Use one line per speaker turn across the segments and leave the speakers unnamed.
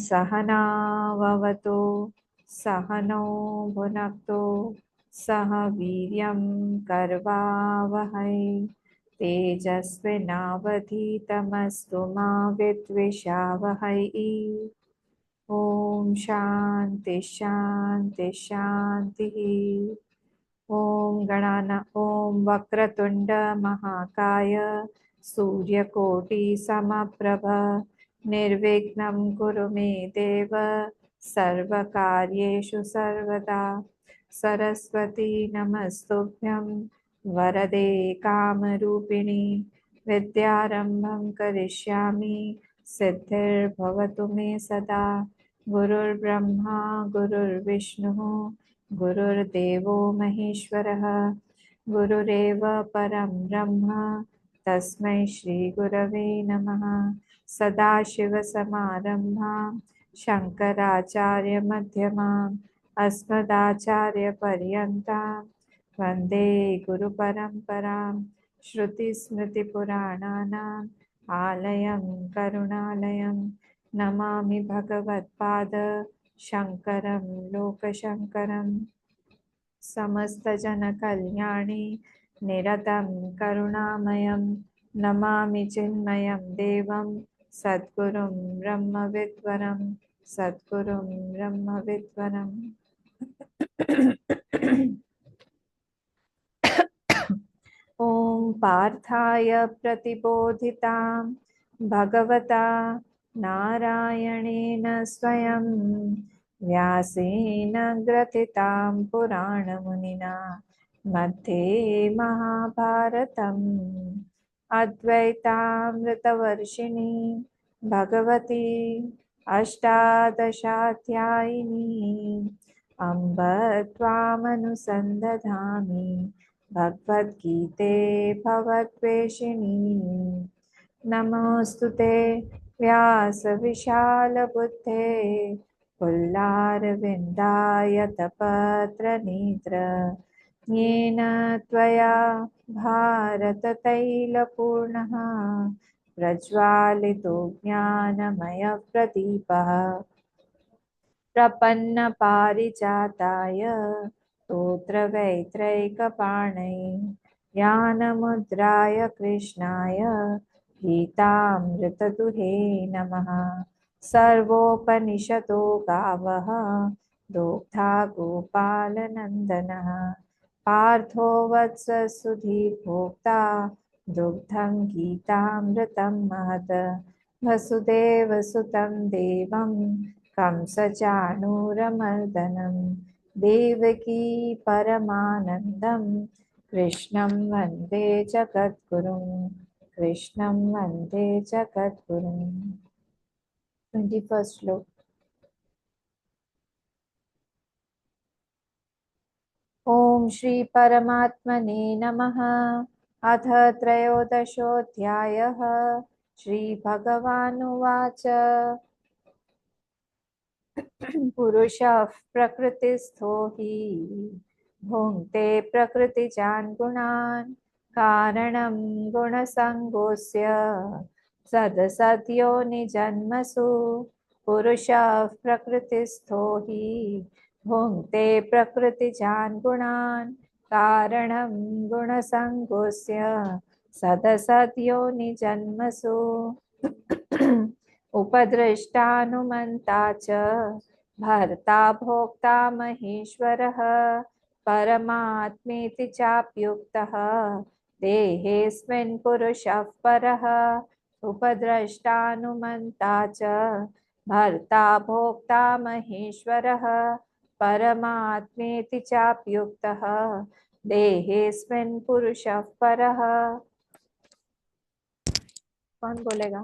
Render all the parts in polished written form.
सहनाववतु सहनौ भुनक्तु सह वीर्यं करवावहै तेजस्विनावधीतमस्तु मा विद्विषावहै। ॐ शान्ति शान्ति शान्तिः। ॐ वक्रतुण्ड महाकाय सूर्यकोटि समप्रभ निर्विघ्नं कुरु मे देव सर्वकार्येषु सर्वदा। सरस्वती नमस्तुभ्यं वरदे कामरूपिणि विद्यारम्भं करिष्यामि सिद्धिर्भवतु मे सदा। गुरुर्ब्रह्मा गुरुर्विष्णुः गुरुर्देवो महेश्वरः गुरुरेव परं ब्रह्म तस्मै श्रीगुरवे नमः। सदाशिवसमारम्भां शङ्कराचार्यमध्यमाम् अस्मदाचार्यपर्यन्तां वन्दे गुरुपरम्परां। श्रुतिस्मृतिपुराणानाम् आलयं करुणालयं नमामि भगवत्पाद शङ्करं लोकशङ्करं। समस्तजनकल्याणे निरतं करुणामयं नमामि चिन्मयं देवं सद्गुरुं ब्रह्मविद्वरं सद्गुरुं ब्रह्मविद्वरम्। ॐ पार्थाय प्रतिबोधितां भगवता नारायणेन स्वयं व्यासेन ग्रथितां पुराणमुनिना मध्ये महाभारतम् अद्वैतामृतवर्षिणी भगवती अष्टादशाध्यायिनी अम्ब त्वामनुसन्दधामि भगवद्गीते भवद्वेषिणी। नमोऽस्तुते व्यासविशालबुद्धे पुल्लारविन्दायतपत्रनेत्र येन त्वया भारततैलपूर्णः प्रज्वालितो ज्ञानमयप्रदीपः प्रपन्नपारिजाताय स्तोत्रवैत्रैकपाणये ज्ञानमुद्राय कृष्णाय गीतामृतदुहे नमः। सर्वोपनिषदो गावः दोग्धा गोपालनन्दनः पार्थो वत्स सुधीर्भोक्ता दुग्धं गीतामृतं महत्। वसुदेवसुतं देवं कंसचाणूरमर्दनं देवकी परमानन्दं कृष्णं वन्दे जगद्गुरुं कृष्णं वन्दे जगद्गुरुं। 21st श्लोक। ॐ श्री परमात्मने नमः। अथ त्रयोदशोऽध्यायः। श्रीभगवानुवाच पुरुषः प्रकृतिस्थो हि भुङ्क्ते प्रकृतिजान् गुणान् कारणं गुणसङ्गोऽस्य सदसद्योनिजन्मसु। पुरुषः प्रकृतिस्थो हि भुङ्क्ते प्रकृतिजान् गुणान् कारणं गुणसङ्गोऽस्य सदसद्योनिजन्मसु। उपद्रष्टानुमन्ता च भर्ता भोक्ता महेश्वरः परमात्मेति चाप्युक्तः देहेऽस्मिन् पुरुषः परः। उपद्रष्टानुमन्ता च भर्ता भोक्ता महेश्वरः परमात्मेति चाप्युक्तः देहेऽस्मिन् पुरुषः परः। कौन बोलेगा?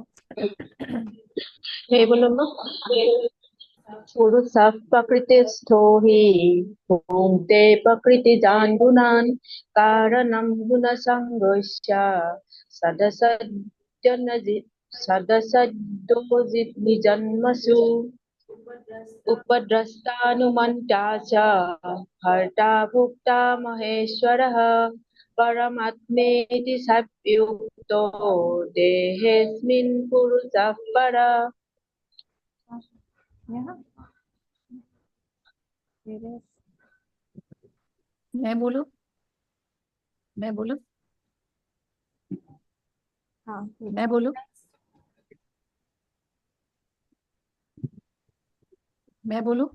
मैं बोलूँगा। पुरुषः प्रकृतिस्थो हि भुङ्क्ते प्रकृतिजान् गुणान् कारणं गुणसङ्गस्य सदसद्योनिजन्मसु। उपद्रष्टानुमन्ता च भर्ता भोक्ता महेश्वरः परमात्मेति साप्युक्तो देहेऽस्मिन् पुरुषः परः।
यहाँ मेरे
मैं बोलूं? मैं बोलूं?
हाँ
मैं बोलूं? मैं बोलूं?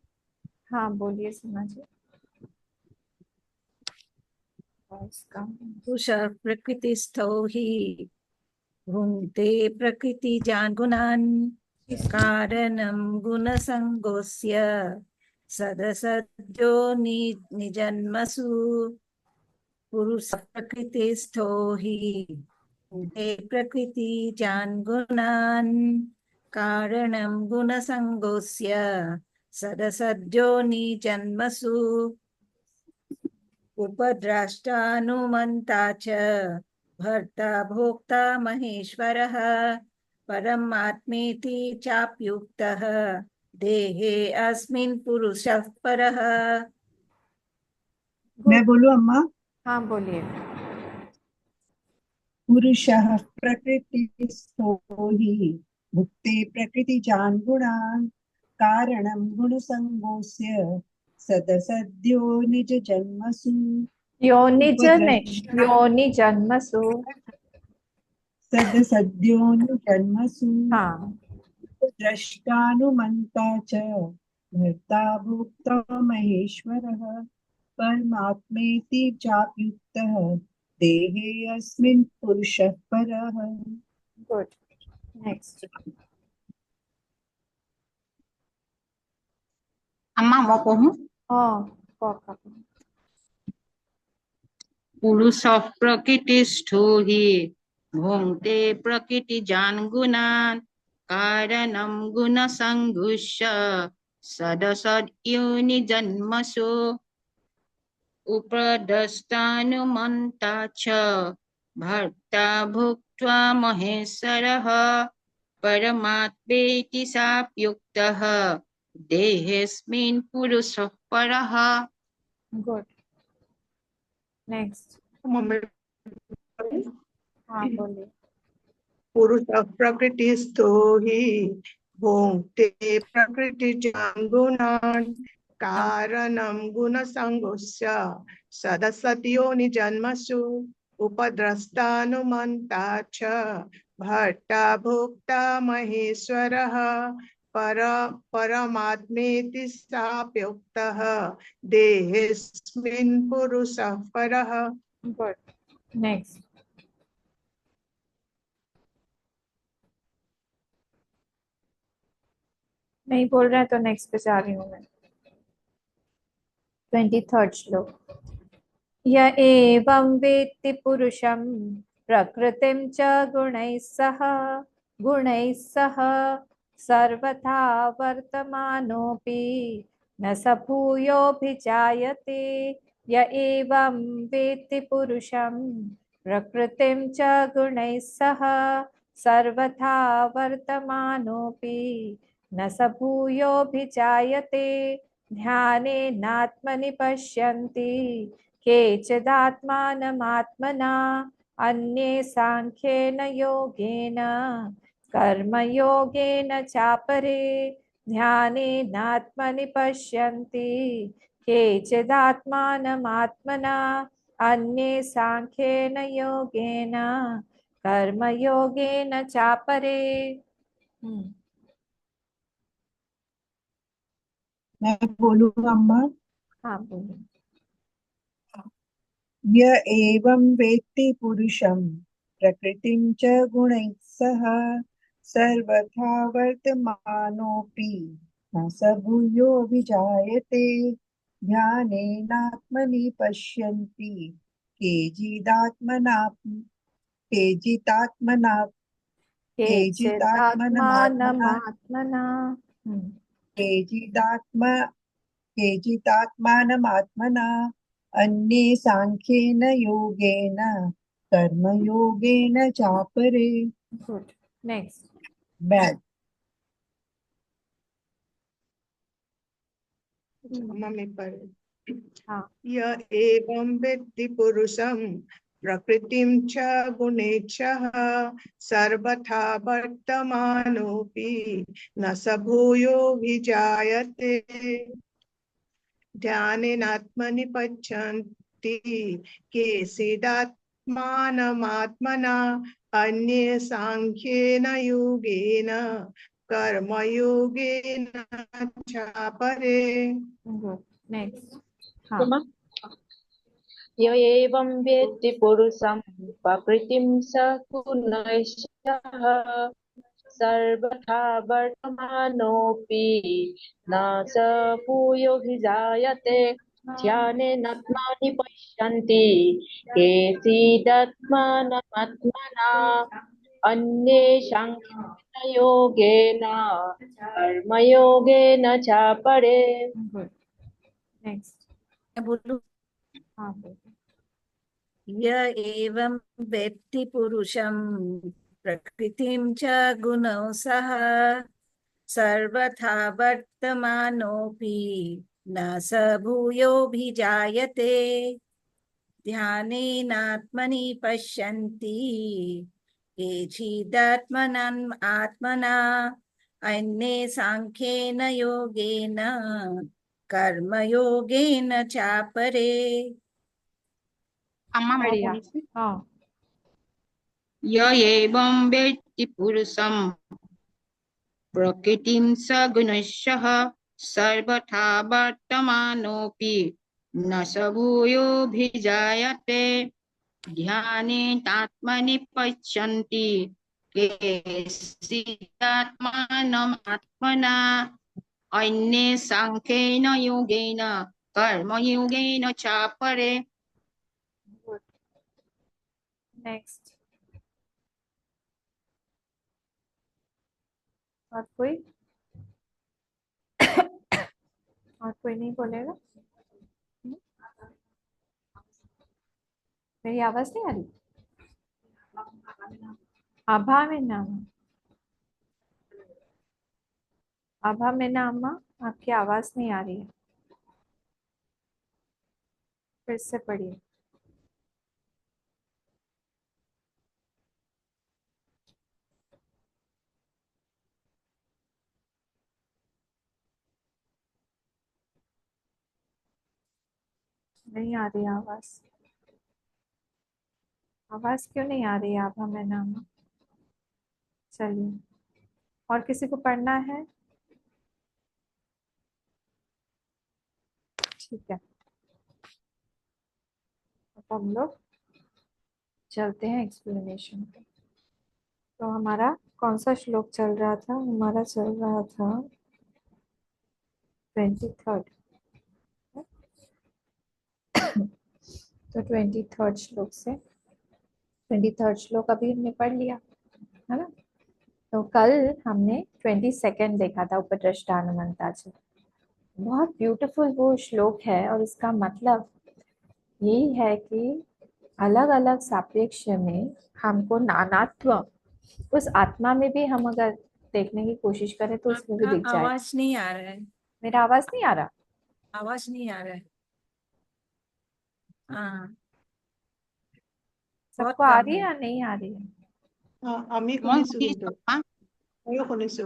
हाँ बोलिए सीमा जी। वॉइस कम।
पुरुषः प्रकृतिस्थो हि भुङ्क्ते प्रकृतिजान् गुणान् कारणं गुणसङ्गोऽस्य सदसद्यो निजन्मसु पुरुषः प्रकृतिस्थो हि भुङ्क्ते प्रकृतिजान् गुणान् कारणं गुणसङ्गोऽस्य सदसद्यो निजन्मसु उपद्रष्टानुमन्ता च भर्ता भोक्ता महेश्वरः परमात्मेति चाप्युक्तः देहे अस्मिन् पुरुषः परः।
मैं बोलूं अम्मा?
हाँ बोलिए।
पुरुषः प्रकृतिस्थो हि भुक्ते प्रकृतिजान् गुणान् कारणं गुणसङ्गोऽस्य सदसद्यो निजजन्मसु
योनिज
उपद्रष्टा
योनि जन्मसु।
सदसद्यो निजन्मसु
हाँ
उपद्रष्टानुमन्ता च भर्ता भोक्ता महेश्वरः परमात्मेति चाप्युक्तः देहे अस्मिन् पुरुषः परः।
गुड। नेक्स्ट।
अम्मा मैं पढ़ूं?
कॉका।
पुरुषः प्रकृतिस्थो हि भुङ्क्ते प्रकृतिजान् गुणान् कारणं गुणसङ्गुष्य सदसद्योनिजन्मसु उपद्रष्टानुमन्ता च भर्ता भुक्त्वा महेश्वरः परमात्मेति साप्युक्तः देहेऽस्मिन् पुरुषः परः।
गुड। नेक्स्ट। हाँ बोलिए।
पुरुषः प्रकृतिस्थो हि भुङ्क्ते प्रकृतिजान् गुणान् कारणं गुणसङ्गोऽस्य सदसद्यो निजन्मसु उपद्रष्टानुमन्ता च भर्ता भोक्ता महेश्वरः परमात्मेति साप्युक्तः देहेऽस्मिन् पुरुषः परः।
गुड। नेक्स्ट। नहीं बोल रहे हैं तो नेक्स्ट पे जा रही हूँ मैं। 23rd श्लोक। य एवं वेत्ति पुरुषं प्रकृतिं च गुणैः सह सर्वथा वर्तमानोऽपि न स भूयोऽभिजायते। य एवं वेत्ति पुरुषं प्रकृतिं च गुणैः सह सर्वथा वर्तमानोऽपि न स भूयोऽभिजायते। ध्यानेनात्मनि पश्यन्ति केचिदात्मानमात्मना अन्ये सांख्येन योगेन कर्मयोगेन चापरे। ध्यानेनात्मनि पश्यन्ति केचिदात्मानमात्मना अन्ये सांख्येन योगेन कर्मयोगेन चापरे।
मैं बोलूं अम्मा?
हाँ बोलिए।
य एवं वेत्ति पुरुषं प्रकृतिं च गुणैः सह सर्वथा वर्तमानोऽपि न स भूयोऽभिजायते। ध्यानेनात्मनि पश्यन्ति केचिदात्मना केचिदात्मना केचिदात्मनमात्मना
केचिदात्मानमात्मना।
केचिदात्मानमात्मना अन्ये सांख्येन योगेन कर्मयोगेन चापरे।
गुड। नेक्स्ट।
बैड।
मम्मी पर
हाँ
य एवं वेत्ति पुरुषं प्रकृतिं च गुणेच्छः सर्वथा वर्तमानोऽपि न स भूयोऽभिजायते ध्यानेनात्मनि पश्यन्ति केचिदात्मानमात्मना अन्ये सांख्येन योगेन कर्मयोगेन चापरे।
गुड। नेक्स्ट। हाँ।
सुमा? य एवं वेत्ति पुरुषं प्रकृतिं स गुणैश्चः सर्वथा वर्तमानोऽपि न स भूयोऽभिजायते ध्यानेनात्मानि पश्यन्ति केचिदात्मानमात्मना अन्ये सांख्येन योगेन कर्मयोगेन चापरे।
गुड। नेक्स्ट।
मैं बोलूं?
हाँ बोलो।
य एवं वेत्ति पुरुषं प्रकृतिं च गुणौ सह सर्वथा वर्तमानोऽपि न स भूयोऽभिजायते ध्यानेनात्मनि पश्यन्ति केचिदात्मनम् आत्मना अन्ये सांख्येन योगेन कर्मयोगेन चापरे।
अम्मा मैं
बढ़िया।
बोली थी।
हाँ।
य एवं वेत्ति पुरुषं प्रकृतिं स गुणैश्चः सर्वथा वर्तमानोऽपि न स भूयोऽभिजायते ध्यानेनात्मनि पश्यन्ति केचिदात्मानमात्मना अन्ये सांख्येन योगेन कर्मयोगेन चापरे।
गुड। नेक्स्ट। और कोई? और कोई नहीं बोलेगा? मेरी आवाज नहीं आ रही? आभा में नाम, आभा में नाम, आपकी आवाज नहीं आ रही है, फिर से पढ़िए। नहीं आ रही आवाज। आवाज क्यों नहीं आ रही है आभा में नाम? चलिए, और किसी को पढ़ना है? ठीक है, अब हम लोग चलते हैं एक्सप्लेनेशन पे। तो हमारा कौन सा श्लोक चल रहा था? हमारा चल रहा था 23rd। तो 23rd श्लोक से 23rd श्लोक अभी हमने पढ़ लिया है ना। तो कल हमने 22nd देखा था, उपद्रष्टानुमंताच। बहुत ब्यूटीफुल वो श्लोक है, और इसका मतलब यही है कि अलग अलग सापेक्ष में हमको नानात्व उस आत्मा में भी हम अगर देखने की कोशिश करें तो उसमें भी
आपका
दिख जाए।
आवाज नहीं आ रहा है।
मेरा आवाज नहीं आ रहा?
आवाज नहीं आ रहा है। हाँ, बहुत
सबको आ
कम
रही है
है।
या नहीं आ रही है?
আমি
मैं
শুনিছো
सुनी
কিন্তু
अम्मा।
ময়ো শুনিছো।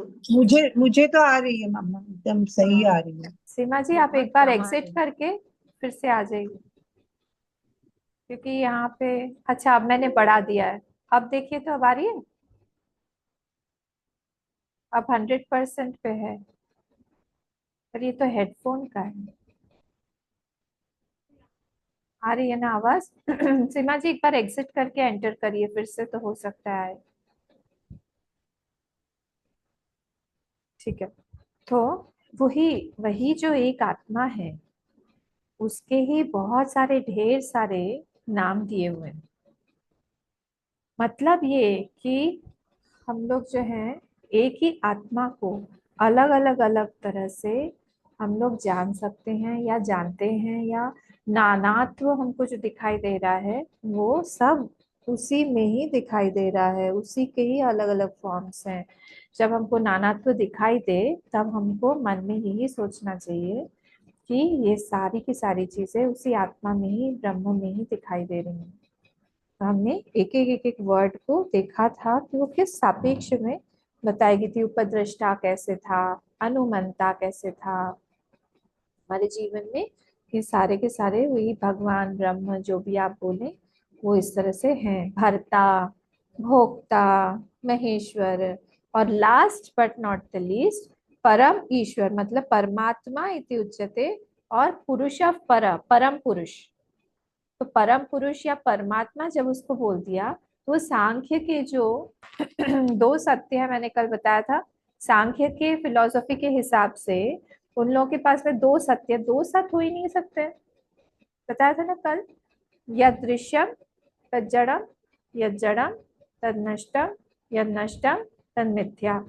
मुझे तो आ रही है मम्मा, एकदम सही
हाँ।
आ रही है।
सीमा जी, आप
बहुत
एक बार
कम आ
एग्जिट
रहा है।
करके फिर से आ जाइए, क्योंकि यहाँ पे अच्छा अब मैंने बढ़ा दिया है। अब देखिए तो अब आ रही है? अब 100% पे है, पर ये तो हेडफोन का है। आ रही है ना आवाज? सीमा जी, एक बार एग्जिट करके एंटर करिए फिर से, तो हो सकता है। ठीक है, तो वही वही जो एक आत्मा है, उसके ही बहुत सारे ढेर सारे नाम दिए हुए हैं। मतलब ये कि हम लोग जो है एक ही आत्मा को अलग अलग अलग तरह से हम लोग जान सकते हैं या जानते हैं, या नानात्व हमको जो दिखाई दे रहा है वो सब उसी में ही दिखाई दे रहा है, उसी के ही अलग अलग फॉर्म्स हैं। जब हमको नानात्व दिखाई दे तब हमको मन में यही सोचना चाहिए कि ये सारी की सारी चीजें उसी आत्मा में ही, ब्रह्म में ही दिखाई दे रही हैं। हमने एक एक वर्ड को देखा था कि वो किस सापेक्ष में बताई गई थी। उपद्रष्टा कैसे था, अनुमंता कैसे था। हमारे जीवन में ये सारे के सारे वही भगवान ब्रह्म जो भी आप बोले वो इस तरह से हैं। भर्ता, भोक्ता, महेश्वर, और last but not the least परम ईश्वर, मतलब परमात्मा इति उच्यते, और पुरुष पर, परम पुरुष। तो परम पुरुष या परमात्मा जब उसको बोल दिया तो वो सांख्य के जो दो सत्य है, मैंने कल बताया था, सांख्य के फिलॉसफी के हिसाब से उन लोगों के पास में दो सत्य, दो सत्य हो ही नहीं सकते। बताया था ना कल, यद दृश्यम तद जड़म, यद जड़म तद नष्टम, यद नष्टम तद मिथ्या।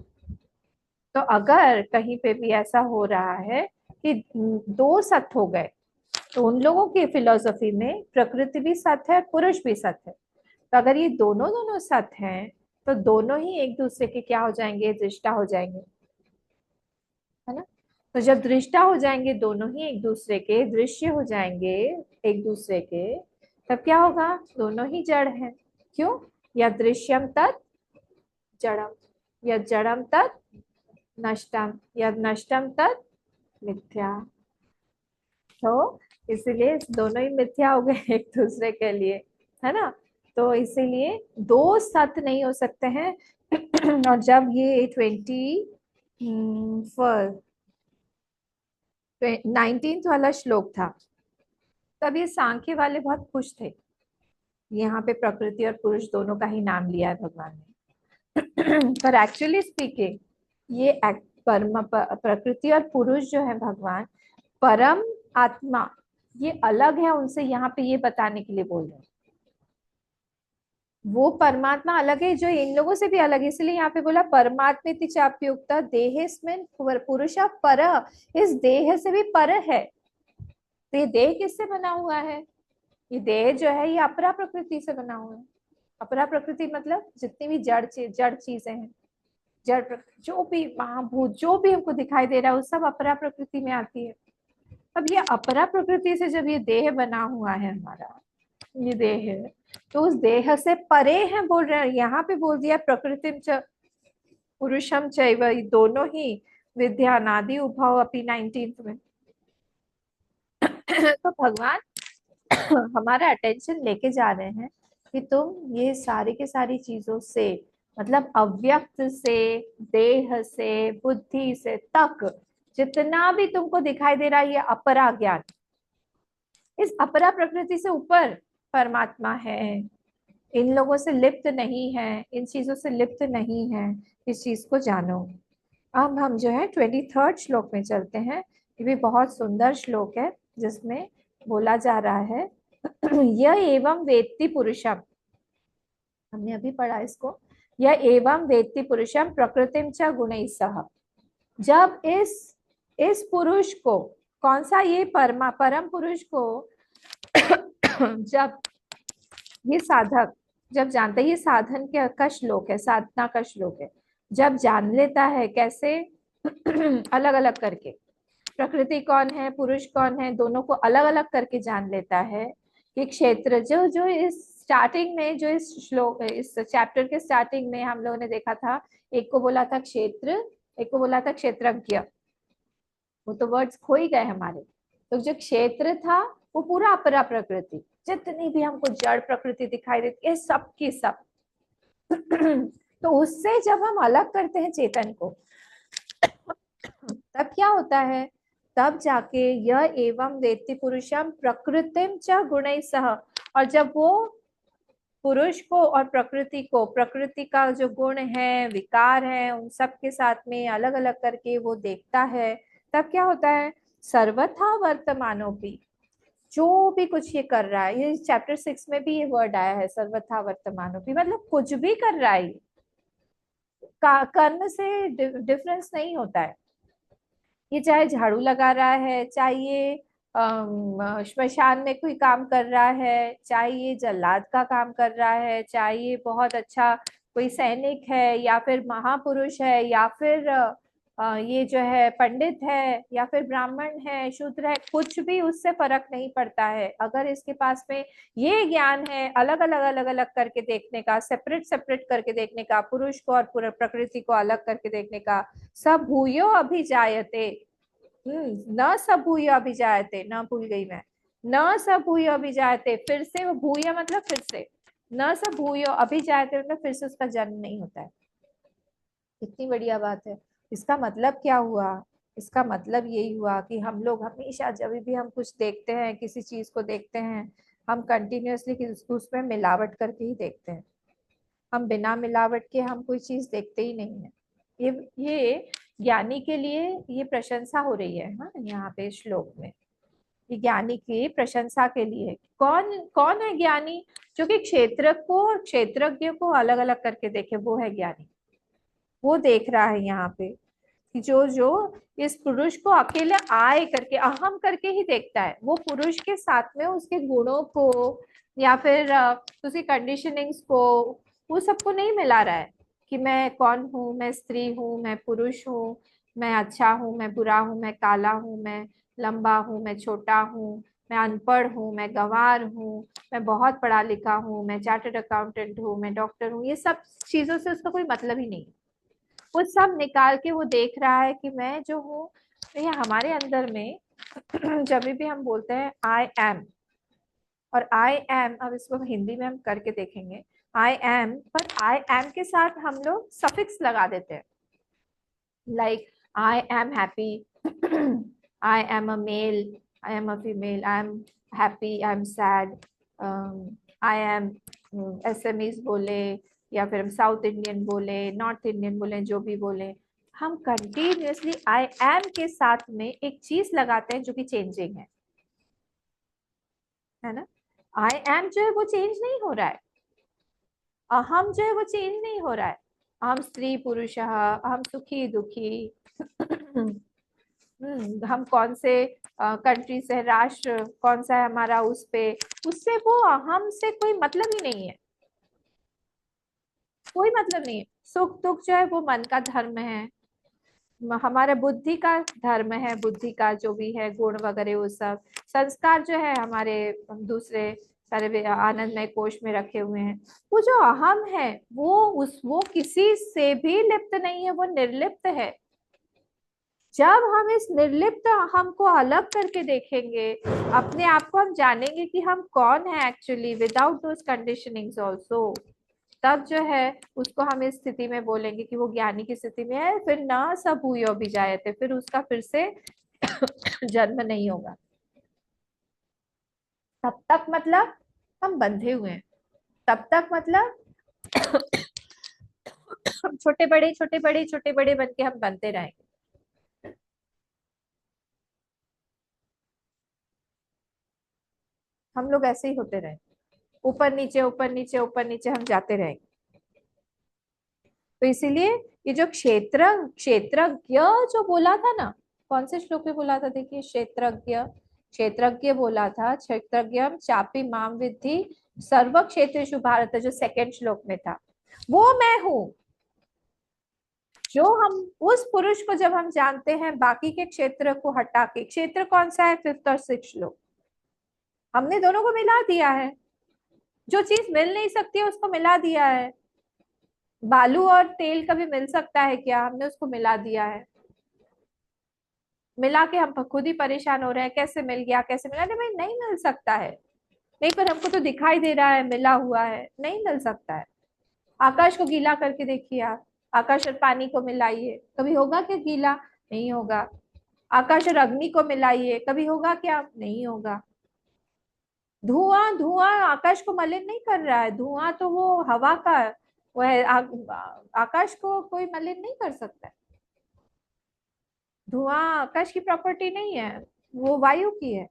तो अगर कहीं पे भी ऐसा हो रहा है कि दो सत्य हो गए, तो उन लोगों की फिलॉसफी में प्रकृति भी सत्य है, पुरुष भी सत्य है। तो अगर ये दोनों दोनों सत्य हैं तो दोनों ही एक दूसरे के क्या हो जाएंगे, दृष्टा हो जाएंगे, है ना। तो जब दृष्टा हो जाएंगे, दोनों ही एक दूसरे के दृश्य हो जाएंगे एक दूसरे के, तब क्या होगा, दोनों ही जड़ हैं। क्यों, यद दृश्यम तत् जड़म, यद जड़म तत् नष्टम, यद नष्टम तत् मिथ्या। तो इसीलिए दोनों ही मिथ्या हो गए एक दूसरे के लिए, है ना। तो इसीलिए दो सत्य नहीं हो सकते हैं। और जब ये 19th वाला श्लोक था, तब ये सांख्य वाले बहुत खुश थे। यहाँ पे प्रकृति और पुरुष दोनों का ही नाम लिया है भगवान ने। पर एक्चुअली स्पीकिंग ये प्रकृति और पुरुष जो है भगवान, परम आत्मा, ये अलग है उनसे, यहाँ पे ये बताने के लिए बोल रहे हैं। वो परमात्मा अलग है जो इन लोगों से भी अलग है, इसलिए यहाँ पे बोला परमात्मेति चाप्युक्त देहेस्मिन् पुरुष पर, इस देह से भी पर है। तो ये देह किससे बना हुआ है, ये देह जो है ये अपरा प्रकृति से बना हुआ है। अपरा प्रकृति मतलब जितनी भी जड़ चीजें हैं, जड़ प्रकृति, जो भी महाभूत जो भी हमको दिखाई दे रहा है वो सब अपरा प्रकृति में आती है। अब ये अपरा प्रकृति से जब ये देह बना हुआ है हमारा, ये देह है, तो उस देह से परे है बोल रहे हैं। यहाँ पे बोल दिया प्रकृतिम च पुरुषम चैव, दोनों ही विद्यानादि उभव अपनी 19th में। तो भगवान हमारा अटेंशन लेके जा रहे हैं कि तुम ये सारी के सारी चीजों से, मतलब अव्यक्त से, देह से, बुद्धि से तक, जितना भी तुमको दिखाई दे रहा है ये अपरा ज्ञान, इस अपरा प्रकृति से ऊपर परमात्मा है, इन लोगों से लिप्त नहीं है, इन चीजों से लिप्त नहीं है, इस चीज को जानो। अब हम जो है 23rd श्लोक में चलते हैं। ये भी बहुत सुंदर श्लोक है जिसमें बोला जा रहा है यह एवं वेत्ति पुरुषम, हमने अभी पढ़ा इसको, यह एवं वेत्ति पुरुषम प्रकृतिम च गुणैः सह। जब इस पुरुष को, कौन सा, ये परम पुरुष को जब ये साधक जब जानता है, ये साधन का श्लोक है, साधना का श्लोक है, जब जान लेता है कैसे अलग अलग करके प्रकृति कौन है, पुरुष कौन है, दोनों को अलग अलग करके जान लेता है कि क्षेत्र जो इस स्टार्टिंग में, जो इस श्लोक, इस चैप्टर के स्टार्टिंग में हम लोगों ने देखा था, एक को बोला था क्षेत्र, एक को बोला था क्षेत्रज्ञ, वो तो वर्ड्स खो ही गए हमारे। तो जो क्षेत्र था वो पूरा अपरा प्रकृति, जितनी भी हमको जड़ प्रकृति दिखाई देती है सब की सब। तो उससे जब हम अलग करते हैं चेतन को, तब क्या होता है, तब जाके यह एवं वेत्ति पुरुषम प्रकृतिम च गुणैः सह। और जब वो पुरुष को और प्रकृति को, प्रकृति का जो गुण है, विकार है, उन सब के साथ में अलग अलग करके वो देखता है, तब क्या होता है, सर्वथा वर्तमानोपि, जो भी कुछ ये कर रहा है, ये चैप्टर 6 में भी ये वर्ड आया है, सर्वथा वर्तमानोपि, मतलब कुछ भी कर रहा है, कर्म से डिफरेंस नहीं होता है। ये चाहे झाड़ू लगा रहा है, चाहे ये श्मशान में कोई काम कर रहा है, चाहे ये जल्लाद का काम कर रहा है, चाहे ये बहुत अच्छा कोई सैनिक है, या फिर महापुरुष है, या फिर ये जो है पंडित है या फिर ब्राह्मण है, शूद्र है, कुछ भी उससे फर्क नहीं पड़ता है। अगर इसके पास में ये ज्ञान है अलग अलग अलग अलग करके देखने का, सेपरेट सेपरेट करके देखने का, पुरुष को और पूरा प्रकृति को अलग करके देखने का, सब भूयो अभिजायते, न सब भूयो अभिजायते, न भूल गई मैं, न सब भूयो अभिजायते, फिर से वो भूय मतलब फिर से, न सब भूयो अभिजायते मतलब फिर से उसका जन्म नहीं होता है। कितनी बढ़िया बात है। इसका मतलब क्या हुआ? इसका मतलब यही हुआ कि हम लोग हमेशा जब भी हम कुछ देखते हैं, किसी चीज को देखते हैं, हम कंटिन्यूअसली उसमें मिलावट करके ही देखते हैं। हम बिना मिलावट के हम कोई चीज देखते ही नहीं है। ये ज्ञानी के लिए ये प्रशंसा हो रही है। हाँ, यहाँ पे श्लोक में ये ज्ञानी की प्रशंसा के लिए। कौन कौन है ज्ञानी? जो कि क्षेत्र को और क्षेत्रज्ञ को अलग अलग करके देखे, वो है ज्ञानी। वो देख रहा है यहाँ पे कि जो जो इस पुरुष को अकेले आए करके, अहम करके ही देखता है, वो पुरुष के साथ में उसके गुणों को या फिर उसकी कंडीशनिंग्स को, वो सबको नहीं मिला रहा है कि मैं कौन हूँ, मैं स्त्री हूँ, मैं पुरुष हूँ, मैं अच्छा हूँ, मैं बुरा हूँ, मैं काला हूँ, मैं लंबा हूँ, मैं छोटा हूँ, मैं अनपढ़ हूँ, मैं गंवार हूँ, मैं बहुत पढ़ा लिखा हूँ, मैं चार्टर्ड अकाउंटेंट हूँ, मैं डॉक्टर हूँ। ये सब चीजों से उसका कोई मतलब ही नहीं। वो सब निकाल के वो देख रहा है कि मैं जो हूँ, ये हमारे अंदर में जब भी हम बोलते हैं आई एम, और आई एम, अब इसको हिंदी में हम करके देखेंगे, आई एम, पर आई एम के साथ हम लोग सफिक्स लगा देते हैं, like I am happy, I am a male, I am a female, I am happy, I am sad, I am Assamese बोले या फिर हम साउथ इंडियन बोले, नॉर्थ इंडियन बोले, जो भी बोले, हम कंटिन्यूअसली आई एम के साथ में एक चीज लगाते हैं जो कि चेंजिंग है ना। आई एम जो है वो चेंज नहीं हो रहा है, अहम जो है वो चेंज नहीं हो रहा है। हम स्त्री पुरुष, हम सुखी दुखी, हम कौन से कंट्री से, राष्ट्र कौन सा है हमारा, उस पे, उससे वो अहम से कोई मतलब ही नहीं है, कोई मतलब नहीं है। सुख दुख जो है वो मन का धर्म है, हमारे बुद्धि का धर्म है, बुद्धि का जो भी है गुण वगैरह वो सब। संस्कार जो है हमारे दूसरे सारे आनंदमय कोश में रखे हुए हैं। वो जो अहम है वो किसी से भी लिप्त नहीं है, वो निर्लिप्त है। जब हम इस निर्लिप्त अहम को अलग करके देखेंगे, अपने आप को हम जानेंगे कि हम कौन है actually, without those conditionings also, तब जो है उसको हम इस स्थिति में बोलेंगे कि वो ज्ञानी की स्थिति में है। फिर ना सब हुई भी जाए थे, फिर उसका फिर से जन्म नहीं होगा। तब तक मतलब हम बंधे हुए हैं, तब तक मतलब हम छोटे बड़े छोटे बड़े छोटे बड़े बन के हम बनते रहेंगे। हम लोग ऐसे ही होते रहेंगे, ऊपर नीचे ऊपर नीचे ऊपर नीचे हम जाते रहेंगे। तो इसीलिए ये जो क्षेत्रज्ञ जो बोला था ना, कौन से श्लोक में बोला था, देखिए, क्षेत्रज्ञ बोला था, क्षेत्रज्ञ चापी माम विद्धि सर्व क्षेत्रेषु भारत, जो सेकंड श्लोक में था, वो मैं हूं। जो हम उस पुरुष को जब हम जानते हैं बाकी के क्षेत्र को हटा के, क्षेत्र कौन सा है, 5th और 6th श्लोक, हमने दोनों को मिला दिया है। जो चीज मिल नहीं सकती उसको मिला दिया है। बालू और तेल कभी मिल सकता है क्या? हमने उसको मिला दिया है। मिला के हम खुद ही परेशान हो रहे हैं, कैसे मिल गया, कैसे मिला? नहीं भाई, नहीं मिल सकता है। नहीं, पर हमको तो दिखाई दे रहा है मिला हुआ है, नहीं मिल सकता है। आकाश को गीला करके देखिए आप, आकाश और पानी को मिलाइए, कभी होगा क्या गीला? नहीं होगा। आकाश और अग्नि को मिलाइए, कभी होगा क्या? नहीं होगा। धुआं धुआं आकाश को मलिन नहीं कर रहा है, धुआं तो वो हवा का वो है, आकाश को कोई मलिन नहीं कर सकता है। धुआं आकाश की प्रॉपर्टी नहीं है, वो वायु की है।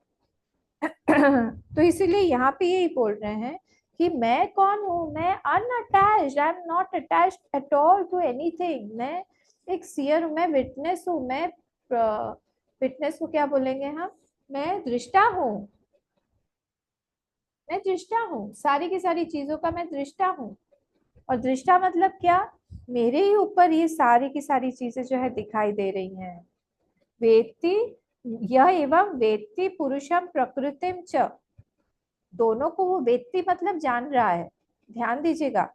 तो इसीलिए यहाँ पे यही बोल रहे हैं कि मैं कौन हूँ, मैं unattached, I am not attached at all to anything. मैं एक सीयर हूँ, मैं विटनेस हूँ, मैं विटनेस को क्या बोलेंगे हम, मैं दृष्टा हूँ। मैं दृष्टा हूँ, सारी की सारी चीजों का मैं दृष्टा हूँ। और दृष्टा मतलब क्या? मेरे ही ऊपर ये सारी की सारी चीजें जो है दिखाई दे रही हैं। वेत्ति यह एवं वेत्ति पुरुषम प्रकृतिम च, दोनों को वो वेत्ति मतलब जान रहा है, ध्यान दीजिएगा।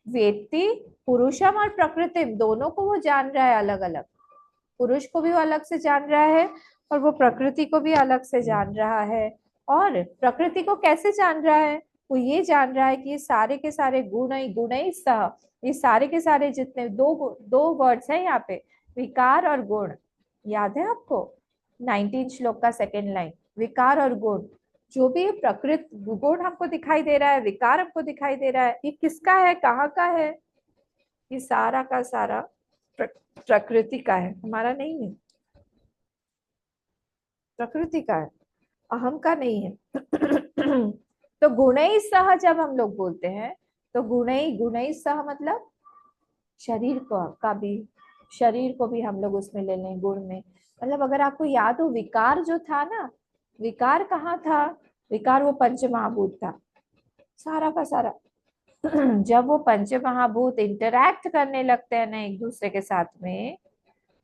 वेत्ति पुरुषम और प्रकृतिम दोनों को वो जान रहा है अलग अलग, पुरुष को भी वो अलग से जान रहा है और वो प्रकृति को भी अलग से जान रहा है। और प्रकृति को कैसे जान रहा है? वो ये जान रहा है कि ये सारे के सारे गुण ही सह, ये सारे के सारे जितने दो वर्ड्स है यहाँ पे, विकार और गुण, याद है आपको 19 श्लोक का सेकेंड लाइन, विकार और गुण। जो भी प्रकृति गुण हमको दिखाई दे रहा है, विकार हमको दिखाई दे रहा है, ये किसका है, कहाँ का है? ये सारा का सारा प्रकृति का है, हमारा नहीं है, प्रकृति का है, अहम का नहीं है। तो गुणई सह जब हम लोग बोलते हैं तो गुणई सह मतलब शरीर का भी, शरीर को भी हम लोग उसमें ले लें गुण में। मतलब अगर आपको याद हो विकार जो था ना, विकार कहाँ था? विकार वो पंच महाभूत था, सारा का सारा। जब वो पंच महाभूत इंटरैक्ट करने लगते हैं ना एक दूसरे के साथ में,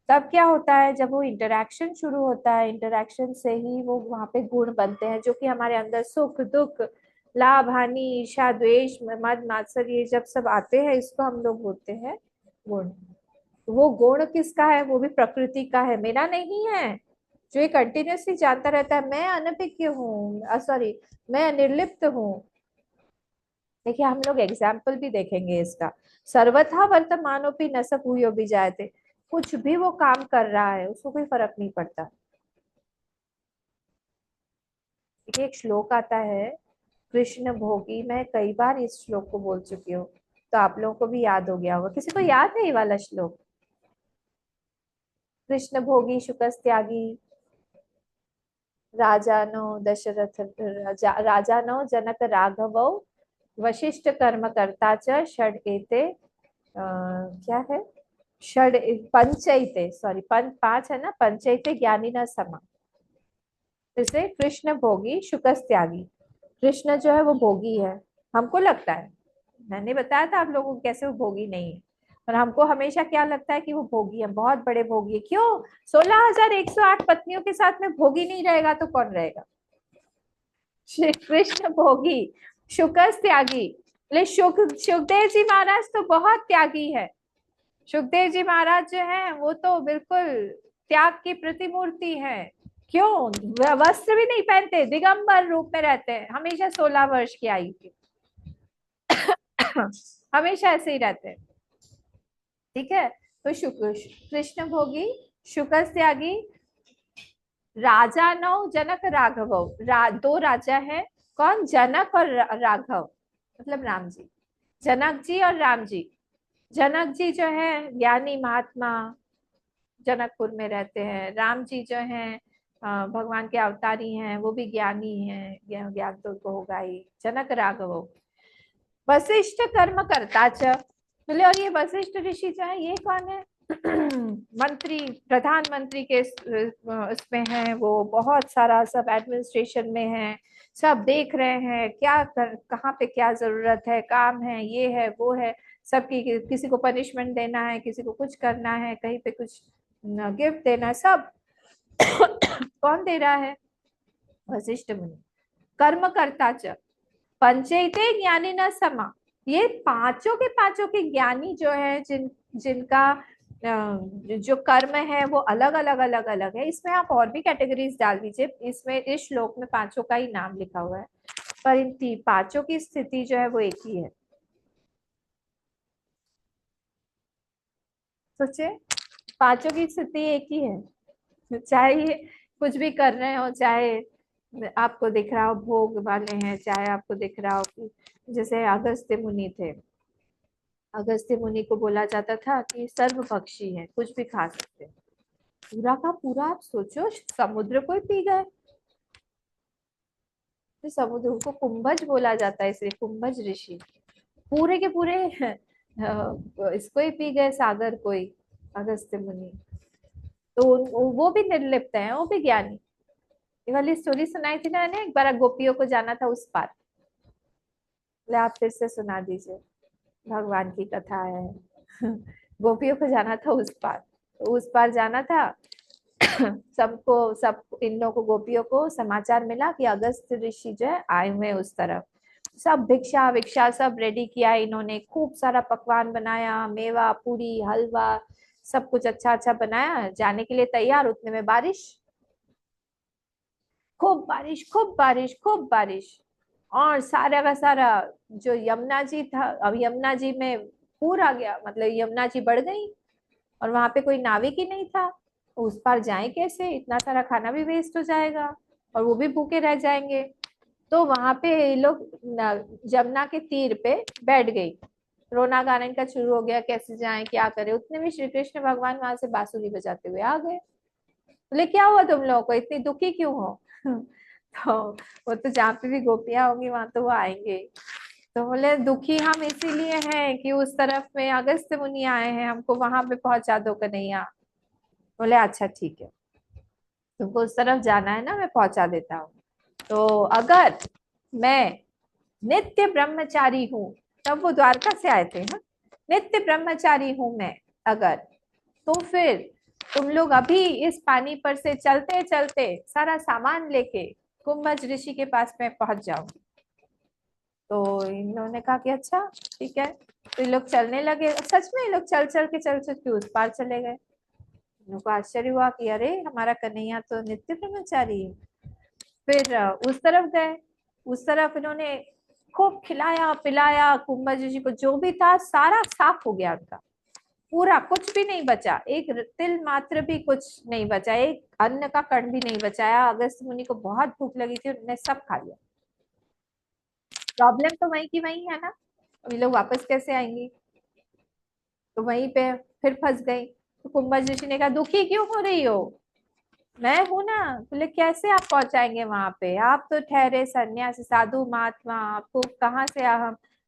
तब क्या होता है? जब वो इंटरैक्शन शुरू होता है, इंटरैक्शन से ही वो वहां पे गुण बनते हैं, जो कि हमारे अंदर सुख दुख लाभ हानि ईर्ष्या द्वेष मद मात्सर्य ये जब सब आते हैं, इसको हम लोग बोलते हैं गुण। वो गुण किसका है? वो भी प्रकृति का है, मेरा नहीं है। जो ये कंटिन्यूसली जानता रहता है मैं अनभिज्ञ हूँ, सॉरी मैं निर्लिप्त हूँ। देखिए हम लोग एग्जाम्पल भी देखेंगे इसका। सर्वथा वर्तमानोपि न स भूयो भी जायते, कुछ भी वो काम कर रहा है उसको कोई फर्क नहीं पड़ता। देखिए एक श्लोक आता है कृष्ण भोगी, मैं कई बार इस श्लोक को बोल चुकी हूँ, तो आप लोगों को भी याद हो गया होगा। किसी को याद है ये वाला श्लोक? कृष्ण भोगी शुकस त्यागी राजानो दशरथ राजानो जनक राघवो वशिष्ठ कर्म करता च षड एते क्या है, षड पंचैते, सॉरी पांच है ना, पंचैते ज्ञानी न समा। जैसे कृष्ण भोगी शुकस त्यागी, कृष्ण जो है वो भोगी है, हमको लगता है, मैंने बताया था आप लोगों को कैसे वो भोगी नहीं है, और हमको हमेशा क्या लगता है कि वो भोगी है, बहुत बड़े भोगी है। क्यों? 16,108 पत्नियों के साथ में भोगी नहीं रहेगा तो कौन रहेगा? श्री कृष्ण भोगी शुकस त्यागी। सुखदेव जी महाराज तो बहुत त्यागी है। सुखदेव जी महाराज जो है वो तो बिल्कुल त्याग की प्रतिमूर्ति है। क्यों? वस्त्र भी नहीं पहनते, दिगंबर रूप में रहते हैं, हमेशा 16 वर्ष की आयु के हमेशा ऐसे ही रहते हैं। ठीक है, तो कृष्ण भोगी शुकस त्यागी राजा नौ जनक राघव, दो राजा है, कौन? जनक और राघव, मतलब राम जी, जनक जी और राम जी। जनक जी जो है ज्ञानी महात्मा, जनकपुर में रहते हैं। राम जी जो हैं भगवान के अवतारी हैं, वो भी ज्ञानी हैं, ज्ञान तो उनको होगा ही। जनक राघव वशिष्ठ कर्म करता च, बोले और ये वशिष्ठ ऋषि जो है ये कौन है? मंत्री, प्रधानमंत्री के उसमें है, वो बहुत सारा सब एडमिनिस्ट्रेशन में है, सब देख रहे हैं क्या कहाँ पे क्या जरूरत है, काम है, ये है वो है, सबकी किसी को पनिशमेंट देना है, किसी को कुछ करना है, कहीं पे कुछ गिफ्ट देना है, सब कौन दे रहा है? वशिष्ठ मुनि। कर्म करता च पंचैते ज्ञानी न समा, ये पांचों के ज्ञानी जो है, जिनका जो कर्म है वो अलग अलग है। इसमें आप और भी कैटेगरीज डाल दीजिए, इसमें इस श्लोक में पांचों का ही नाम लिखा हुआ है, पर इन पांचों की स्थिति जो है वो एक ही है। सोचे, पांचों की स्थिति एक ही है, चाहे कुछ भी कर रहे हो, चाहे आपको दिख रहा हो भोग वाले हैं, चाहे आपको दिख रहा हो कि जैसे अगस्त्य मुनि थे, अगस्त्य मुनि को बोला जाता था कि सर्वभक्षी है, कुछ भी खा सकते हैं, पूरा का पूरा आप सोचो समुद्र को ही पी गए। तो समुद्र को कुंभज बोला जाता है, इसलिए कुंभज ऋषि पूरे के पूरे इसको ही पी गए, सागर को ही, अगस्त्य मुनि। तो वो भी निर्लिप्त है, वो भी ज्ञानी। ये वाली स्टोरी सुनाई थी ना मैंने, एक बार गोपियों को जाना था उस पार, ले आप फिर से सुना दीजिए, भगवान की कथा है। गोपियों को जाना था उस पार, तो उस पार जाना था। सब इन लोगों को, गोपियों को समाचार मिला कि अगस्त ऋषि जो है आए हुए हैं उस तरफ। सब भिक्षा विक्षा सब रेडी किया इन्होंने, खूब सारा पकवान बनाया, मेवा पूरी हलवा सब कुछ अच्छा अच्छा बनाया, जाने के लिए तैयार। उतने में बारिश, खूब बारिश खूब बारिश खूब बारिश। और सारा का सारा जो यमुना जी था, अब यमुना जी में पूर आ गया, मतलब यमुना जी बढ़ गई और वहां पे कोई नाविक ही नहीं था। उस पार जाए कैसे, इतना सारा खाना भी वेस्ट हो जाएगा और वो भी भूखे रह जाएंगे। तो वहां पे ये लोग जमुना के तीर पे बैठ गई, रोना गाना इनका शुरू हो गया, कैसे जाएं क्या करें। उतने में श्री कृष्ण भगवान वहां से बांसुरी बजाते हुए आ गए। बोले क्या हुआ तुम लोगों को, इतनी दुखी क्यों हो? तो वो तो जहाँ पे भी गोपियां होंगी वहां तो वो आएंगे। तो बोले दुखी हम इसीलिए हैं कि उस तरफ में अगस्त्य मुनि आए हैं, हमको वहां पे पहुंचा दो कन्हैया। बोले अच्छा ठीक है, तुमको उस तरफ जाना है ना, मैं पहुंचा देता हूँ। तो अगर मैं नित्य ब्रह्मचारी हूँ, तब वो द्वारका से आए थे ना, नित्य ब्रह्मचारी हूं मैं अगर, तो फिर तुम लोग अभी इस पानी पर से चलते चलते सारा सामान लेके कुंभज ऋषि के पास में पहुंच जाओ। तो इन्होंने कहा कि अच्छा ठीक है। तो ये लोग चलने लगे, सच में ये लोग चल चल के उस पार चले गए। उनको आश्चर्य हुआ कि अरे हमारा कन्हैया तो नित्य ब्रह्मचारी है। फिर उस तरफ गए, उस तरफ इन्होंने खूब खिलाया पिलाया, कुंभज ऋषि को जो भी था सारा साफ हो गया उनका, पूरा कुछ भी नहीं बचा, एक तिल मात्र भी कुछ नहीं बचा, एक अन्न का कण भी नहीं बचाया। अगस्त मुनि को बहुत भूख लगी थी, उन्होंने सब खा लिया। प्रॉब्लम तो वहीं की वहीं है ना, ये लोग वापस कैसे आएंगे? तो वहीं पे फिर फंस गई। तो कुंभज ऋषि ने कहा दुखी क्यों हो रही हो, मैं हूं ना। बोले कैसे आप पहुंचाएंगे वहां पे, आप तो ठहरे सन्यासी साधु महात्मा, आपको कहाँ से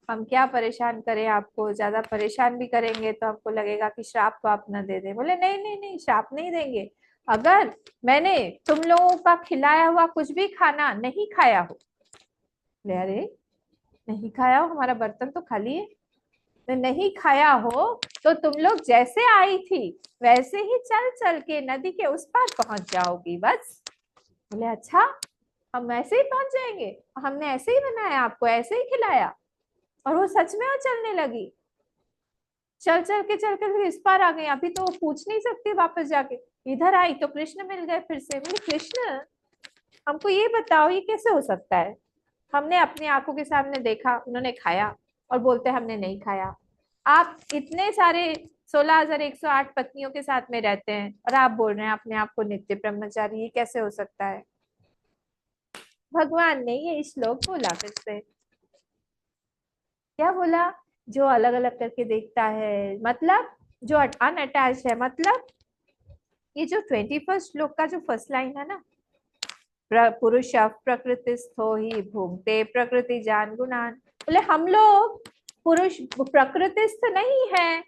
हम क्या परेशान करें, आपको ज्यादा परेशान भी करेंगे तो हमको लगेगा कि श्राप को आप न दे दें। बोले नहीं नहीं नहीं, श्राप नहीं देंगे। अगर मैंने तुम लोगों का खिलाया हुआ कुछ भी खाना नहीं खाया हो। बोले अरे नहीं खाया हो, हमारा बर्तन तो खाली है। नहीं खाया हो तो तुम लोग जैसे आई थी वैसे ही चल चल के नदी के उस पार पहुंच जाओगी बस। बोले अच्छा, हम ऐसे ही पहुंच जाएंगे, हमने ऐसे ही बनाया आपको, ऐसे ही खिलाया। और वो सच में वो चलने लगी, चल के इस पार आ गई। अभी तो वो पूछ नहीं सकती वापस जाके, इधर आई तो कृष्ण मिल गए फिर से। बोले कृष्ण हमको ये बताओ ये कैसे हो सकता है, हमने अपनी आंखों के सामने देखा उन्होंने खाया और बोलते हमने नहीं खाया। आप इतने सारे 16,108 पत्नियों के साथ में रहते हैं और आप बोल रहे हैं अपने आप को नित्य ब्रह्मचारी, ये कैसे हो सकता है? भगवान ने ये श्लोक बोला फिर से, क्या बोला? जो अलग अलग करके देखता है, मतलब जो अनअटैच है, मतलब ये जो 21st श्लोक का जो फर्स्ट लाइन है ना, पुरुष प्रकृतिस्थो ही भुंक्ते प्रकृति जान गुणान। बोले हम लोग पुरुष प्रकृतिस्थ नहीं है,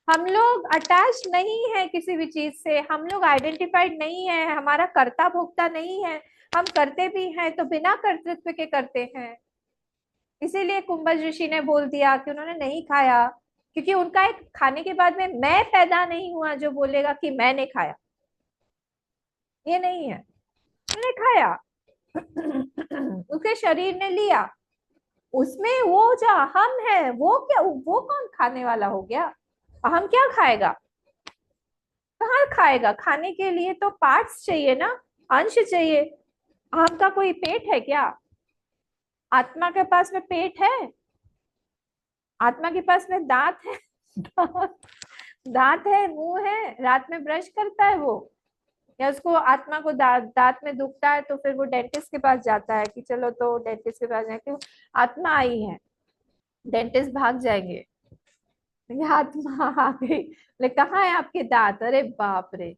हम लोग अटैच नहीं है किसी भी चीज से, हम लोग आइडेंटिफाइड नहीं है, हमारा कर्ता भोक्ता नहीं है। हम करते भी हैं तो बिना कर्तृत्व के करते हैं। इसीलिए कुंभज ऋषि ने बोल दिया कि उन्होंने नहीं खाया, क्योंकि उनका एक खाने के बाद में मैं पैदा नहीं हुआ जो बोलेगा कि मैंने खाया, ये नहीं है। उन्होंने खाया, उसके शरीर ने लिया, उसमें वो जो अहम है वो क्या, वो कौन खाने वाला हो गया? अहम क्या खाएगा, कहाँ खाएगा? खाने के लिए तो पार्ट्स चाहिए ना, अंश चाहिए। अहम का कोई पेट है क्या? आत्मा के पास में पेट है? आत्मा के पास में दांत है? दांत है, मुंह है, रात में ब्रश करता है वो? या उसको आत्मा को दांत में दुखता है तो फिर वो डेंटिस्ट के पास जाता है कि चलो तो डेंटिस्ट के पास जाए, क्यों? आत्मा आई है, डेंटिस्ट भाग जाएंगे, ये आत्मा आ गई। बोले कहाँ है आपके दांत? अरे बाप रे,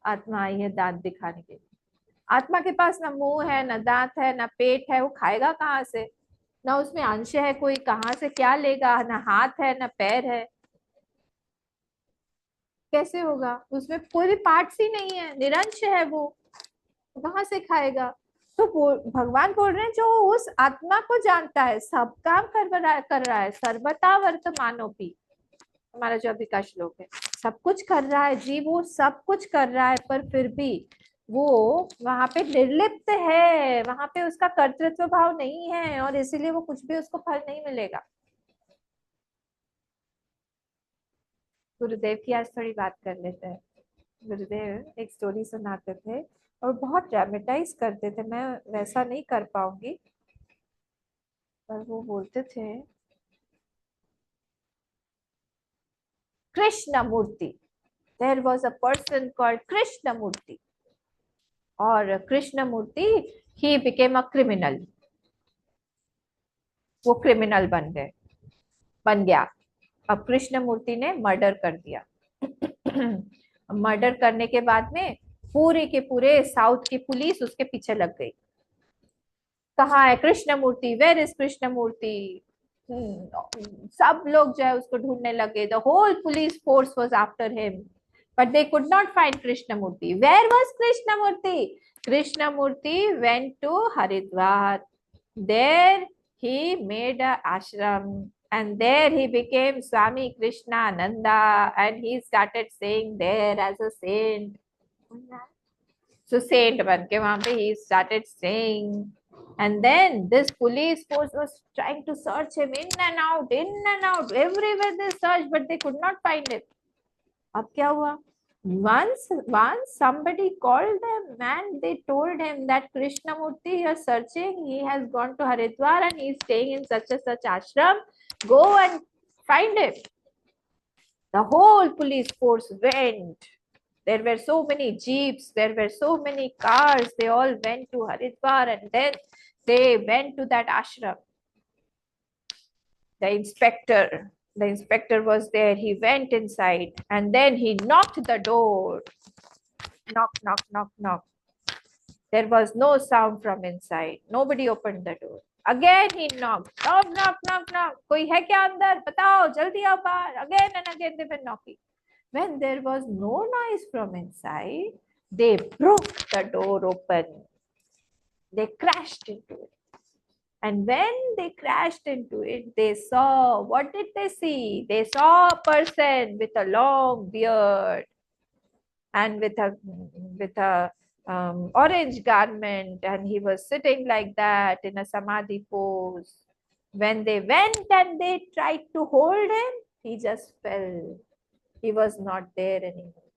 आत्मा आई है दांत दिखाने के लिए। आत्मा के पास ना मुंह है ना दांत है ना पेट है, वो खाएगा कहाँ से? ना उसमें अंश है कोई, कहाँ से क्या लेगा? ना हाथ है ना पैर है, कैसे होगा? उसमें कोई भी पार्ट्स ही नहीं है, निरंश है वो, कहाँ से खाएगा? तो भगवान बोल रहे हैं जो उस आत्मा को जानता है, सब काम कर रहा है, सर्वथा वर्तमानोपि, हमारा जो अभी का श्लोक है, सब कुछ कर रहा है जी, वो सब कुछ कर रहा है, पर फिर भी वो वहां पे निर्लिप्त है, वहां पे उसका कर्तृत्व भाव नहीं है, और इसीलिए वो कुछ भी उसको फल नहीं मिलेगा। गुरुदेव की आज थोड़ी बात कर लेते हैं। गुरुदेव एक स्टोरी सुनाते थे और बहुत ड्रामेटाइज करते थे, मैं वैसा नहीं कर पाऊंगी, पर वो बोलते थे, Krishnamurthy, there was a person called Krishnamurthy, और कृष्णमूर्ति ही बिकेम अ क्रिमिनल, वो क्रिमिनल बन गया। अब कृष्णमूर्ति ने मर्डर कर दिया। मर्डर करने के बाद में पूरे के पूरे साउथ की पुलिस उसके पीछे लग गई। कहाँ है कृष्णमूर्ति, वेयर इज कृष्णमूर्ति? सब लोग जो है उसको ढूंढने लगे। The whole police force was after him, but they could not find Krishnamurti. Where was Krishnamurti? Krishnamurti went to Haridwar. There he made a ashram, and there he became Swami Krishnananda, and he started staying there as a saint. So saint बन के वहां पे he started staying. And then this police force was trying to search him in and out, everywhere they searched, but they could not find him. अब क्या हुआ? Once somebody called them and they told him that Krishnamurti, you are searching, he has gone to Haridwar and he is staying in such and such ashram. Go and find him. The whole police force went. There were so many jeeps, there were so many cars. They all went to Haridwar and then they went to that ashram. The inspector was there. He went inside and then he knocked the door. Knock. There was no sound from inside. Nobody opened the door. Again he knocked. Knock. कोई है क्या अंदर? बताओ, जल्दी आओ बाहर. Again and again they were knocking. When there was no noise from inside, they broke the door open. They crashed into it. And when they crashed into it, they saw, what did they see? They saw a person with a long beard and with a orange garment, and he was sitting like that in a samadhi pose. When they went and they tried to hold him, he just fell. He was not there anymore.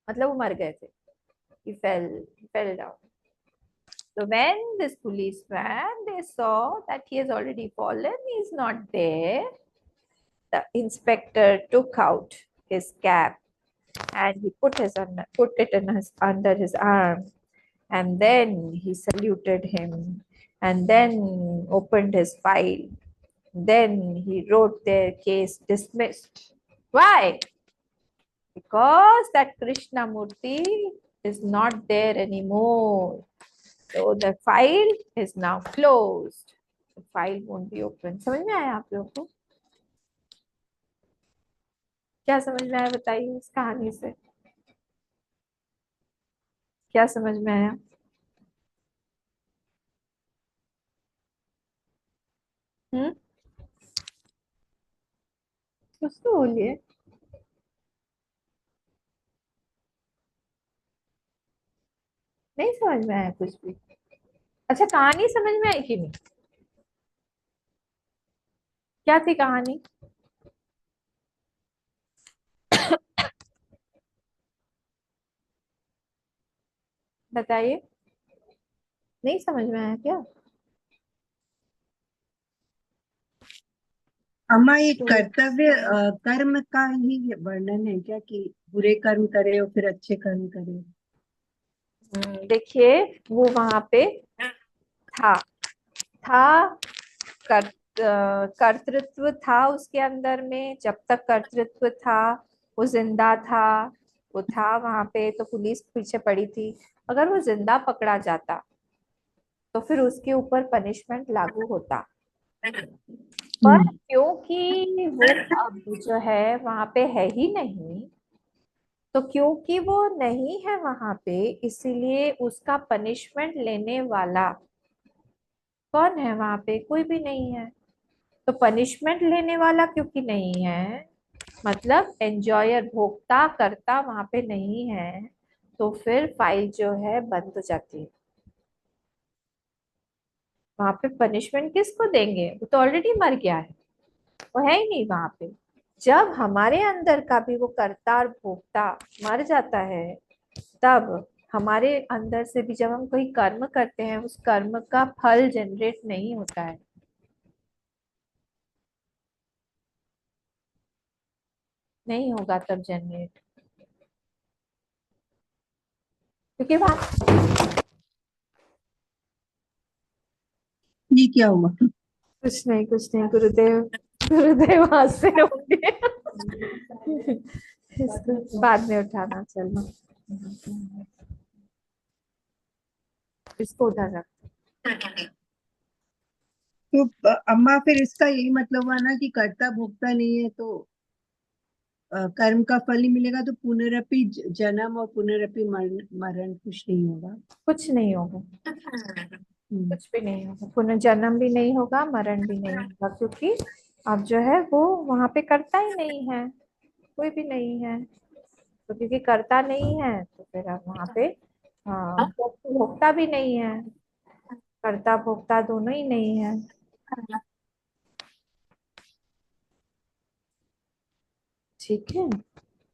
मतलब वो मर गए थे. He fell down. So when this policeman, they saw that he has already fallen, he is not there. The inspector took out his cap and he put it under his arm, and then he saluted him, and then opened his file. Then he wrote their case dismissed. Why? Because that Krishnamurti is not there anymore. So the file is now closed. The file won't be open. समझ में आया आप लोगों को? क्या समझ में आया बताइए इस कहानी से? क्या समझ में आया? कुछ तो बोलिए. नहीं समझ में आया कुछ भी? अच्छा, कहानी समझ में आई कि नहीं? क्या थी कहानी? बताइए. नहीं समझ में आया क्या?
अम्मा ये कर्तव्य कर्म का ही वर्णन है क्या, कि बुरे कर्म करे और फिर अच्छे कर्म करे?
देखिए, वो वहां पे था कर्तृत्व था उसके अंदर में. जब तक कर्तृत्व था वो जिंदा था, वो था वहां पे, तो पुलिस पीछे पड़ी थी. अगर वो जिंदा पकड़ा जाता तो फिर उसके ऊपर पनिशमेंट लागू होता. पर क्योंकि वो अब जो है वहां पे है ही नहीं, तो क्योंकि वो नहीं है वहां पे, इसीलिए उसका पनिशमेंट लेने वाला कौन है वहां पे? कोई भी नहीं है. तो पनिशमेंट लेने वाला क्योंकि नहीं है, मतलब एंजॉयर भोक्ता करता वहां पे नहीं है, तो फिर फाइल जो है बंद हो जाती है। वहां पे पनिशमेंट किसको देंगे, वो तो ऑलरेडी मर गया है, वो है ही नहीं वहां पे। जब हमारे अंदर का भी वो कर्ता और भोक्ता मर जाता है, तब हमारे अंदर से भी जब हम कोई कर्म करते हैं, उस कर्म का फल जनरेट नहीं होता है। नहीं होगा तब जनरेट, क्योंकि वहां
ये क्या हुआ?
कुछ नहीं, कुछ नहीं गुरुदेव, गुरुदेव हंसते होंगे। इसको बाद में उठाना, चलो इसको उधर रख।
तो अम्मा फिर इसका यही मतलब हुआ ना कि कर्ता भोक्ता नहीं है तो कर्म का फल ही मिलेगा, तो पुनरपि जन्म और पुनरपि मरण मरण कुछ नहीं होगा।
कुछ नहीं होगा,
हम्म।
कुछ भी नहीं होगा, पुनर्जन्म भी नहीं होगा, मरण भी नहीं होगा, क्योंकि अब जो है वो वहां पे करता ही नहीं है, कोई भी नहीं है। तो क्योंकि करता नहीं है तो फिर अब वहां पे भोक्ता भी नहीं है, कर्ता भोक्ता दोनों ही नहीं है। ठीक है।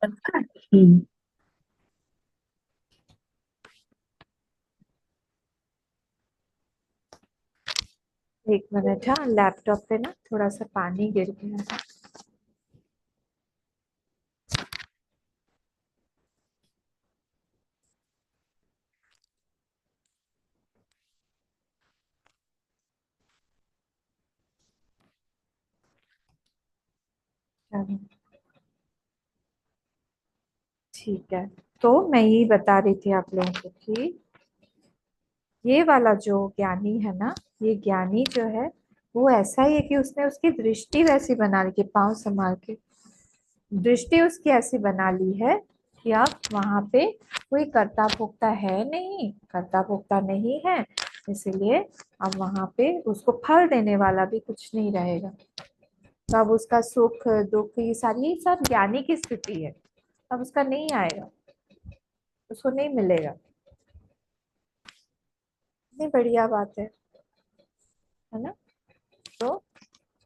हम्म।
एक मिनट, हाँ लैपटॉप पे ना थोड़ा सा पानी गिर गया है। चलो, ठीक है। तो मैं यही बता रही थी आप लोगों को कि ये वाला जो ज्ञानी है ना, ये ज्ञानी जो है वो ऐसा ही है कि उसने उसकी दृष्टि वैसी बना ली, कि पाँव संभाल के दृष्टि उसकी ऐसी बना ली है कि अब वहां पे कोई कर्ता भोक्ता है नहीं, कर्ता भोक्ता नहीं है, इसीलिए अब वहां पे उसको फल देने वाला भी कुछ नहीं रहेगा। तो अब उसका सुख दुख ये सारी, ये सब ज्ञानी की स्थिति है, अब उसका नहीं आएगा, उसको नहीं मिलेगा। इतनी बढ़िया बात है ना। तो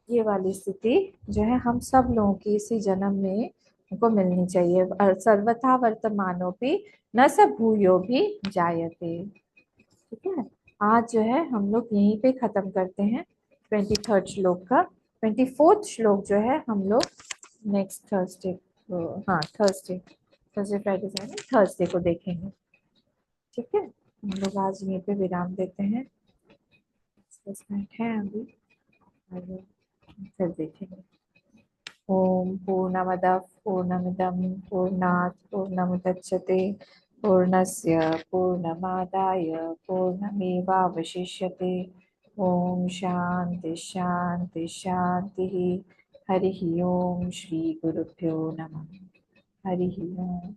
ये वाली स्थिति जो है हम सब लोगों की इसी जन्म में हमको मिलनी चाहिए। सर्वथा वर्तमानों भी न स भूयो भी जायते। ठीक है। आज जो है हम लोग यहीं पे खत्म करते हैं 23rd श्लोक का। 24th श्लोक जो है हम लोग नेक्स्ट थर्सडे, हाँ थर्सडे, थर्सडे फ्राइडे थर्सडे को देखेंगे। ठीक है, हम लोग आज यहीं पे विराम देते हैं। 10 मिनट है अभी, और फिर देखेंगे। ओम पूर्णमदः पूर्णमिदं पूर्णात् पूर्णमुदच्यते पूर्णस्य पूर्णमादाय पूर्णमेवावशिष्यते। ओम शांति शांति शांति। हरि ओम श्री गुरुभ्यो नमः। हरि ओम।